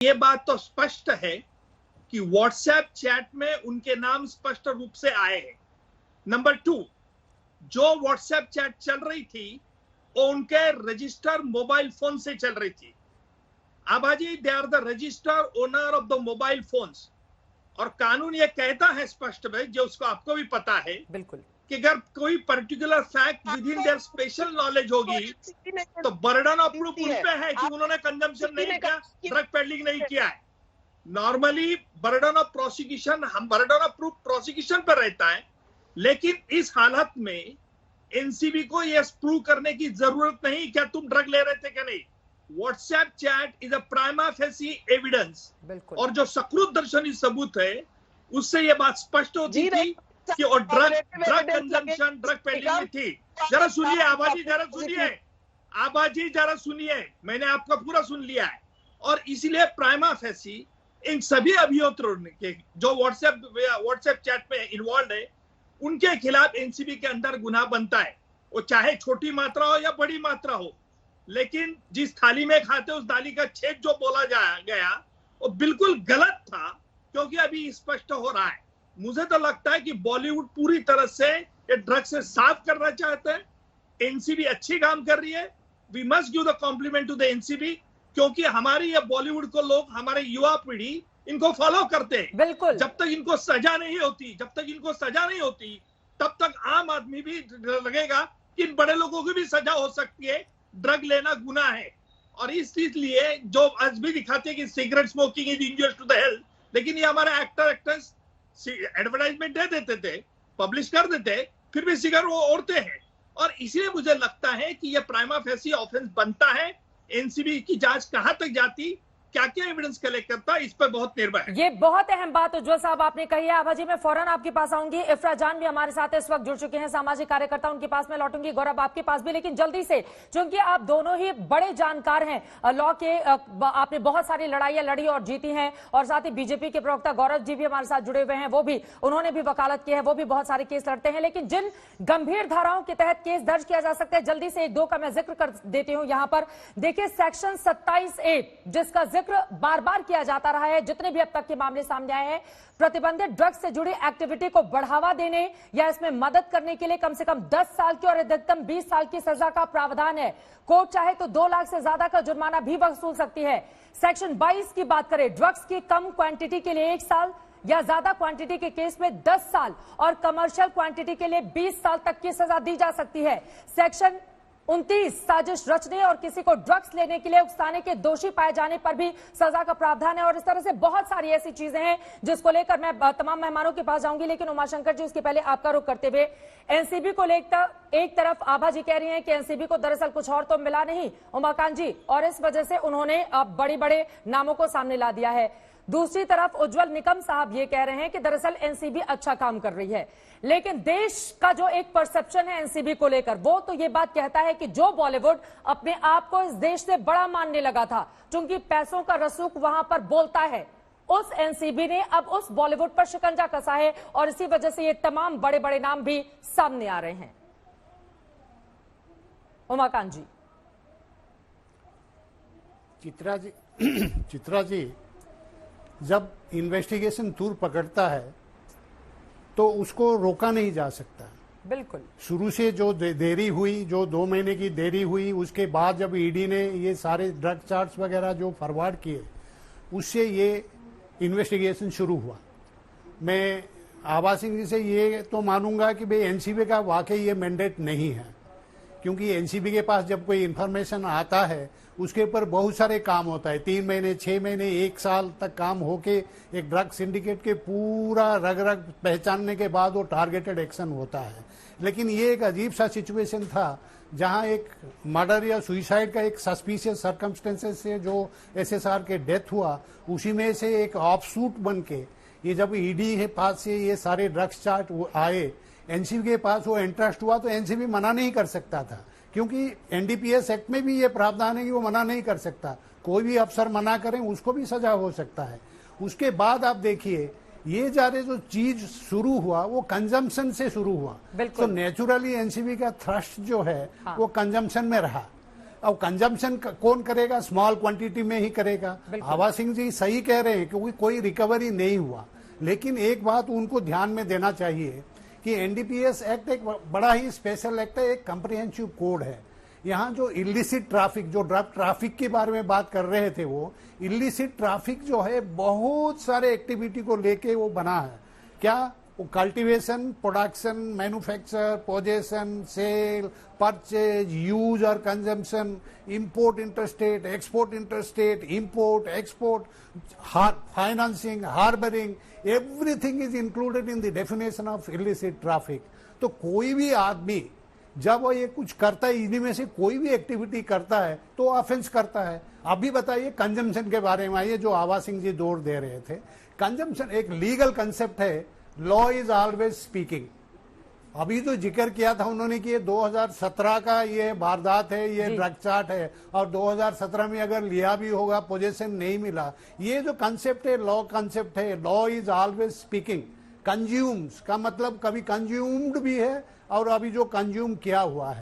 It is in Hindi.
ये बात तो स्पष्ट है कि व्हाट्सएप चैट में उनके नाम स्पष्ट रूप से आए हैं। नंबर 2, जो व्हाट्सएप चैट चल रही थी वो उनके रजिस्टर मोबाइल फोन से चल रही थी। Abaji, they are the register owner of the mobile phones, और कानून ये कहता है स्पष्ट में, जो उसको आपको भी पता है बिल्कुल, कि अगर कोई particular fact with in their special knowledge होगी तो बर्डन ऑफ प्रूफ उन पे है कि उन्होंने कंजम्पशन नहीं किया, ड्रग पेडलिंग नहीं किया है। नॉर्मली बर्डन ऑफ प्रोसिक्यूशन, हम बर्डन ऑफ प्रूफ प्रोसिक्यूशन पर रहता है, लेकिन इस हालत में एनसीबी को यह प्रूव करने की जरूरत नहीं क्या तुम ड्रग ले रहे थे क्या नहीं। WhatsApp chat is a prima facie evidence, और जो सकृत दर्शनी सबूत है उससे यह बात स्पष्ट होती थी कि और ड्रग कंजम्पशन, ड्रग पेडलिंग में थी। जरा सुनिए आबाजी, जरा सुनिए आबाजी, जरा सुनिए, मैंने आपका पूरा सुन लिया है। और इसीलिए प्राइमा फेसी इन सभी अभियुक्तों के जो व्हाट्सएप चैट में इन्वॉल्व है उनके खिलाफ एनसीबी के अंदर गुनाह बनता है, वो चाहे छोटी मात्रा हो या बड़ी मात्रा हो। लेकिन जिस थाली में खाते उस दाली का छेद जो बोला गया वो बिल्कुल गलत था, क्योंकि अभी स्पष्ट हो रहा है। मुझे तो लगता है कि बॉलीवुड पूरी तरह से ये ड्रग से साफ करना चाहता है। एनसीबी अच्छी काम कर रही है, we must give the compliment to the NCB, क्योंकि हमारी ये बॉलीवुड को लोग, हमारे युवा पीढ़ी इनको फॉलो करते हैं। बिल्कुल, जब तक इनको सजा नहीं होती तब तक आम आदमी भी लगेगा कि इन बड़े लोगों की भी सजा हो सकती है, ड्रग लेना गुनाह है। और इसलिए जो आज भी दिखाते हैं कि cigarette smoking is injurious to the health, लेकिन ये हमारे एक्टर्स एडवर्टाइजमेंट दे देते थे, पब्लिश कर देते, फिर भी सिगरेट वो ओढ़ते हैं। और इसलिए मुझे लगता है कि यह प्राइमा फेसी ऑफेंस बनता है। एनसीबी की जांच कहां तक जाती, क्या क्या एविडेंस कलेक्ट करता है, इस पर बहुत निर्भर है। ये बहुत अहम बात उज्जवल साहब आपने कही है। आभा जी, मैं फौरन आपके पास आऊंगी। इफ्रा जान भी हमारे साथ इस वक्त जुड़ चुके हैं, सामाजिक कार्यकर्ता, उनके पास मैं लौटूंगी। गौरव आपके पास भी, लेकिन जल्दी से, क्योंकि आप दोनों ही बड़े जानकार हैं लॉ के, आपने बहुत सारी लड़ाइयां लड़ी और जीती हैं, और साथ ही बीजेपी के प्रवक्ता गौरव जी भी हमारे साथ जुड़े हुए हैं, वो भी, उन्होंने भी वकालत की है, वो भी बहुत सारे केस लड़ते हैं। लेकिन जिन गंभीर धाराओं के तहत केस दर्ज किया जा सकता है, जल्दी से एक दो का मैं जिक्र कर देती हूं यहां पर। देखिए, सेक्शन 27A, जिसका जिक्र बार बार किया जाता रहा है, जितने भी अब तक के मामले सामने आए हैं, प्रतिबंधित ड्रग्स से जुड़ी एक्टिविटी को बढ़ावा देने या इसमें मदद करने के लिए कम से कम 10 साल की और अधिकतम 20 साल की सजा का प्रावधान है। कोर्ट चाहे तो 2 लाख से ज्यादा का जुर्माना भी वसूल सकती है। सेक्शन 22 की बात करें, ड्रग्स की कम क्वांटिटी के लिए 1 साल या ज्यादा क्वांटिटी के केस में 10 साल और कमर्शियल क्वांटिटी के लिए 20 साल तक की सजा दी जा सकती है। सेक्शन 29, साजिश रचने और किसी को ड्रग्स लेने के लिए उकसाने के दोषी पाए जाने पर भी सजा का प्रावधान है। और इस तरह से बहुत सारी ऐसी चीजें हैं जिसको लेकर मैं तमाम मेहमानों के पास जाऊंगी, लेकिन उमाशंकर जी, उसके पहले आपका रुख करते हुए, एनसीबी को लेकर एक तरफ आभा जी कह रही हैं कि एनसीबी को दरअसल कुछ और तो मिला नहीं, उमाकांत जी, और इस वजह से उन्होंने बड़े बड़े नामों को सामने ला दिया है। दूसरी तरफ उज्जवल निकम साहब ये कह रहे हैं कि दरअसल एनसीबी अच्छा काम कर रही है, लेकिन देश का जो एक परसेप्शन है एनसीबी को लेकर, वो तो ये बात कहता है कि जो बॉलीवुड अपने आप को इस देश से बड़ा मानने लगा था, क्योंकि पैसों का रसूख वहां पर बोलता है, उस एनसीबी ने अब उस बॉलीवुड पर शिकंजा कसा है, और इसी वजह से ये तमाम बड़े बड़े नाम भी सामने आ रहे हैं। उमाकांत जी। चित्रा जी, जब इन्वेस्टिगेशन तूर पकड़ता है तो उसको रोका नहीं जा सकता। बिल्कुल, शुरू से जो देरी हुई, जो 2 महीने की देरी हुई, उसके बाद जब ईडी ने ये सारे ड्रग चार्ट्स वगैरह जो फॉरवर्ड किए, उससे ये इन्वेस्टिगेशन शुरू हुआ। मैं आभा सिंह जी से ये तो मानूंगा कि भाई एनसीबी का वाकई ये मैंडेट नहीं है, क्योंकि एनसीबी के पास जब कोई इंफॉर्मेशन आता है उसके ऊपर बहुत सारे काम होता है। 3 महीने, 6 महीने, 1 साल तक काम होके एक ड्रग सिंडिकेट के पूरा रग रग पहचानने के बाद वो टारगेटेड एक्शन होता है। लेकिन ये एक अजीब सा सिचुएशन था जहां एक मर्डर या सुइसाइड का एक सस्पिशियस सर्कमस्टेंसेस से जो एसएसआर के डेथ हुआ, उसी में से एक ऑफशूट बन के ये जब ईडी के पास से ये सारे ड्रग्स चार्ट आए, एनसीबी के पास वो इंटरेस्ट हुआ, तो एनसीबी मना नहीं कर सकता था, क्योंकि एनडीपीएस एक्ट में भी ये प्रावधान है कि वो मना नहीं कर सकता। कोई भी अफसर मना करें उसको भी सजा हो सकता है। उसके बाद आप देखिए, ये जारे जो चीज शुरू हुआ वो कंजम्पशन से शुरू हुआ, तो नेचुरली एनसीबी का थ्रस्ट जो है वो कंजम्पशन में रहा। अब कंजम्पशन कौन करेगा? स्मॉल क्वांटिटी में ही करेगा। आभा सिंह जी सही कह रहे हैं क्योंकि कोई रिकवरी नहीं हुआ, लेकिन एक बात उनको ध्यान में देना चाहिए कि एनडीपीएस एक्ट एक बड़ा ही स्पेशल एक्ट है, एक कम्प्रिहेंसिव कोड है। यहाँ जो इलिसिट ट्रैफिक, जो ड्रग ट्रैफिक के बारे में बात कर रहे थे, वो इलिसिट ट्रैफिक जो है बहुत सारे एक्टिविटी को लेके वो बना है। क्या? वो cultivation, production, manufacture, possession, sale, purchase, use और consumption, import interstate, export interstate, import, export, financing, harbouring, everything is included in the definition of illicit traffic. तो कोई भी आदमी जब वो ये कुछ करता है, इन्हीं में से कोई भी एक्टिविटी करता है तो ऑफेंस करता है। अभी बताइए कंजम्पशन के बारे में आइए, जो आभा सिंह जी जोर दे रहे थे। कंजम्पशन एक लीगल कंसेप्ट है, लॉ इज ऑलवेज स्पीकिंग। अभी तो जिक्र किया था उन्होंने कि ये 2017 का ये वारदात है, ये ड्रग चार्ट है, और 2017 में अगर लिया भी होगा, पोजेशन नहीं मिला। ये जो कंसेप्ट है, लॉ कंसेप्ट है, law is always speaking. Consumes का मतलब कभी कंज्यूम्ड भी है और अभी जो कंज्यूम किया हुआ है।